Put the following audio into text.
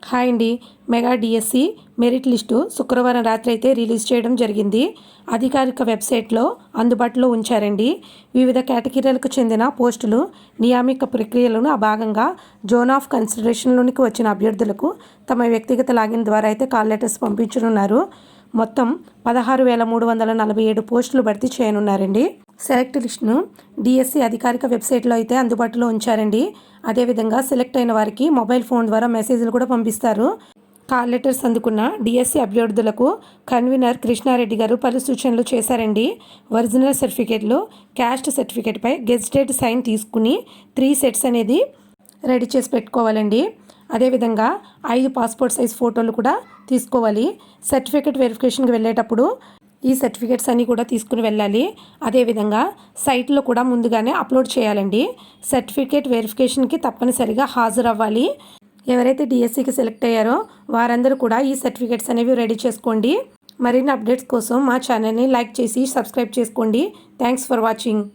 Hi అండి. Mega DSC merit list శుక్రవారం రాత్రి అయితే రిలీజ్ చేయడం జరిగింది. అధికారిక వెబ్సైట్లో అందుబాటులో ఉంచారండి. వివిధ కేటగిరీలకు చెందిన పోస్టులు నియామక ప్రక్రియలను భాగంగా జోన్ ఆఫ్ కన్సిడరేషన్లోనికి వచ్చిన అభ్యర్థులకు తమ వ్యక్తిగత లాగిన్ ద్వారా అయితే కాల్ లెటర్స్ పంపించనున్నారు. మొత్తం 16,347 పోస్టులు భర్తీ చేయనున్నారండి. సెలెక్ట్ లిస్ట్ను డిఎస్సి అధికారిక వెబ్సైట్లో అయితే అందుబాటులో ఉంచారండి. అదేవిధంగా సెలెక్ట్ అయిన వారికి మొబైల్ ఫోన్ ద్వారా మెసేజ్లు కూడా పంపిస్తారు. కాల్ లెటర్స్ అందుకున్న డిఎస్సి అభ్యర్థులకు కన్వీనర్ కృష్ణారెడ్డి గారు పలు సూచనలు చేశారండి. ఒరిజినల్ సర్టిఫికేట్లు, క్యాస్ట్ సర్టిఫికేట్పై గెజిటెడ్ సైన్ తీసుకుని 3 సెట్స్ అనేది రెడీ చేసి పెట్టుకోవాలండి. అదేవిధంగా 5 పాస్పోర్ట్ సైజ్ ఫోటోలు కూడా తీసుకోవాలి. సర్టిఫికేట్ వెరిఫికేషన్కి వెళ్ళేటప్పుడు ఈ సర్టిఫికేట్స్ అన్నీ కూడా తీసుకుని వెళ్ళాలి. అదేవిధంగా సైట్లో కూడా ముందుగానే అప్లోడ్ చేయాలండి. సర్టిఫికేట్ వెరిఫికేషన్కి తప్పనిసరిగా హాజరవ్వాలి. ఎవరైతే డిఎస్సికి సెలెక్ట్ అయ్యారో వారందరూ కూడా ఈ సర్టిఫికేట్స్ అనేవి రెడీ చేసుకోండి. మరిన్ని అప్డేట్స్ కోసం మా ఛానల్ని లైక్ చేసి సబ్స్క్రైబ్ చేసుకోండి. Thanks for watching.